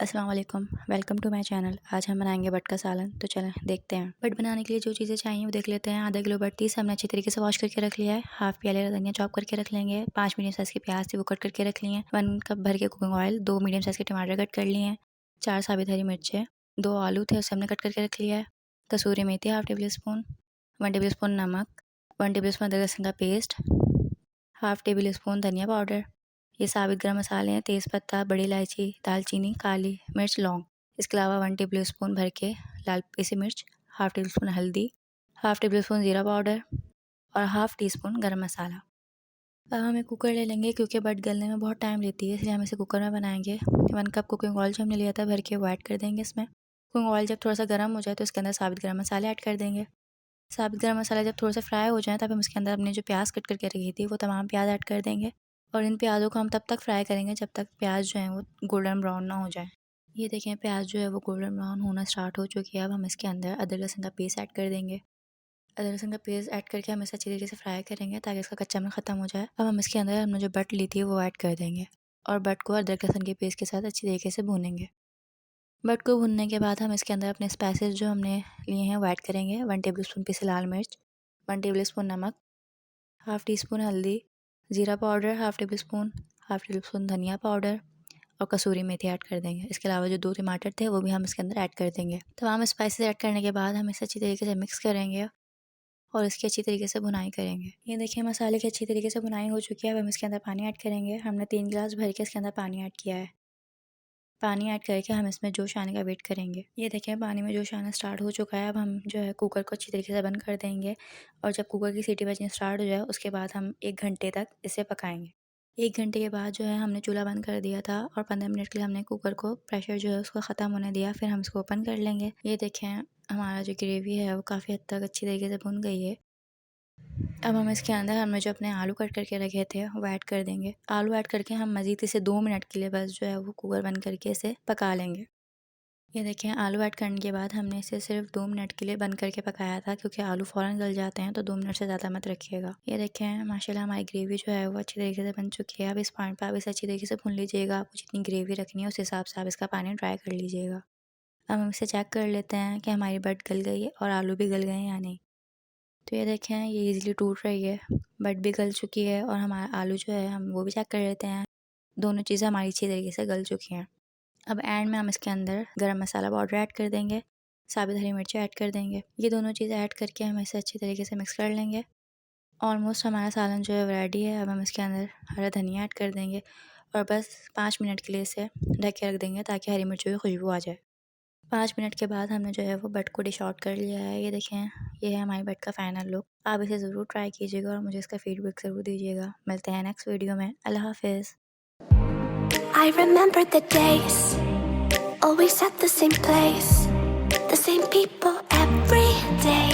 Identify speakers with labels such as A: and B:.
A: अस्सलाम वालेकुम, welcome to my channel. आज हम बनाएंगे बट का सालन। तो चलें देखते हैं। बट बनाने के लिए जो चीज़ें चाहिए वो देख लेते हैं। आधा किलो बट थी, हमने अच्छी तरीके से वॉश करके रख लिया है। हाफ प्याले धनिया चॉप करके रख लेंगे। 5 मीडियम साइज़ की प्याज थी वो कट करके रख ली हैं। 1 कप भर के कुकिंग ऑयल, 2 मीडियम साइज़ के टमाटर कट कर लिए हैं। 4 साबित हरी मिर्चें, 2 आलू थे उसे हमने कट करके रख लिया है। कसूरी मेथी half tablespoon, 1 tablespoon नमक, 1 टेबल स्पून अदरक लहसुन का पेस्ट, हाफ टेबल स्पून धनिया पाउडर। ये साबित गरम मसाले हैं, तेज़पत्ता, बड़ी इलायची, दालचीनी, काली मिर्च, लौंग। इसके अलावा 1 टेबल स्पून भर के लाल पीसी मिर्च, हाफ टेबल स्पून हल्दी, हाफ टेबल स्पून ज़ीरा पाउडर और हाफ टी स्पून गरम मसाला। अब हम एक कुकर ले लेंगे क्योंकि बट गलने में बहुत टाइम लेती है, इसलिए हम इसे कुकर में बनाएंगे। 1 कप कुकिंग ऑयल जो हमने लिया था भर के वो ऐड कर देंगे इसमें। कुकिंग ऑयल जब थोड़ा सा गर्म हो जाए तो इसके अंदर साबित गरम मसाले ऐड कर देंगे। साबित गरम मसाला जब थोड़ा सा फ्राई हो जाए तब हम इसके अंदर अपने जो प्याज कट करके रखी थी वो तमाम प्याज ऐड कर देंगे। और इन प्याज़ों को हम तब तक फ्राई करेंगे जब तक प्याज जो है वो गोल्डन ब्राउन ना हो जाए। ये देखें प्याज जो है वो गोल्डन ब्राउन होना स्टार्ट हो चुकी है। अब हम इसके अंदर अदरक लहसुन का पेस्ट ऐड कर देंगे। अदरक लहसुन का पेस्ट ऐड करके हम इसे अच्छी तरीके से फ्राई करेंगे ताकि इसका कच्चापन ख़त्म हो जाए। अब हम इसके अंदर हमने जो बट ली थी वो ऐड कर देंगे और बट को अदरक लहसुन के पेस्ट के साथ अच्छी तरीके से भूनेंगे। बट को भूनने के बाद हम इसके अंदर अपने स्पाइसेस जो हमने लिए हैं वो ऐड करेंगे। 1 टेबल स्पून पीसी लाल मिर्च, 1 टेबल स्पून नमक, हाफ़ टी स्पून हल्दी, ज़ीरा पाउडर हाफ़ टेबल स्पून धनिया पाउडर और कसूरी मेथी ऐड कर देंगे। इसके अलावा जो 2 टमाटर थे वो भी हम इसके अंदर ऐड कर देंगे। तमाम स्पाइसेस ऐड करने के बाद हम इसे अच्छी तरीके से मिक्स करेंगे और इसकी अच्छी तरीके से भुनाई करेंगे। ये देखिए मसाले की अच्छी तरीके से भुनाई हो चुकी है। अब हम इसके अंदर पानी ऐड करेंगे। हमने 3 गिलास भर के इसके अंदर पानी ऐड किया है। पानी ऐड करके हम इसमें जोश आने का वेट करेंगे। ये देखें पानी में जोश आना स्टार्ट हो चुका है। अब हम जो है कुकर को अच्छी तरीके से बंद कर देंगे और जब कुकर की सीटी बजनी स्टार्ट हो जाए उसके बाद हम 1 घंटे तक इसे पकाएंगे। 1 घंटे के बाद जो है हमने चूल्हा बंद कर दिया था और 15 मिनट के लिए हमने कुकर को प्रेशर जो है उसको ख़त्म होने दिया। फिर हम इसको ओपन कर लेंगे। ये देखें हमारा जो ग्रेवी है वो काफ़ी हद तक अच्छी तरीके से भुन गई है। अब हम इसके अंदर हमने जो अपने आलू कट करके रखे थे वो ऐड कर देंगे। आलू ऐड करके हम मज़ीद इसे 2 मिनट के लिए बस जो है वो कुकर बंद करके इसे पका लेंगे। ये देखें आलू ऐड करने के बाद हमने इसे सिर्फ 2 मिनट के लिए बंद करके पकाया था क्योंकि आलू फ़ौरन गल जाते हैं, तो 2 मिनट से ज़्यादा मत रखिएगा। ये देखें माशाल्लाह हमारी ग्रेवी जो है वो अच्छी तरीके से बन चुकी है। अब इस पॉइंट पर आप इसे अच्छी तरीके से भून लीजिएगा। आपको जितनी ग्रेवी रखनी है उस हिसाब से आप इसका पानी ड्राई कर लीजिएगा। अब हम इसे चेक कर लेते हैं कि हमारी बट गल गई है और आलू भी गल गए हैं या नहीं। तो ये देखें ये ईज़िली टूट रही है, बट भी गल चुकी है और हमारा आलू जो है हम वो भी चेक कर लेते हैं। दोनों चीज़ें हमारी अच्छी तरीके से गल चुकी हैं। अब एंड में हम इसके अंदर गरम मसाला पाउडर ऐड कर देंगे, साबित हरी मिर्ची ऐड कर देंगे। ये दोनों चीज़ें ऐड करके हम इसे अच्छी तरीके से मिक्स कर लेंगे। ऑलमोस्ट हमारा सालन जो है रेडी है। अब हम इसके अंदर हरा धनिया ऐड कर देंगे और बस 5 मिनट के लिए इसे ढक के रख देंगे ताकि हरी मिर्चों की खुशबू आ जाए। 5 मिनट के बाद हमने जो है वो बट को डिश आउट कर लिया है। ये देखें ये है हमारी बट का फाइनल लुक। आप इसे ज़रूर ट्राई कीजिएगा और मुझे इसका फीडबैक ज़रूर दीजिएगा। मिलते हैं नेक्स्ट वीडियो में। अल्लाह हाफिज़।
B: I remember the days, always at the same place, the same people every day.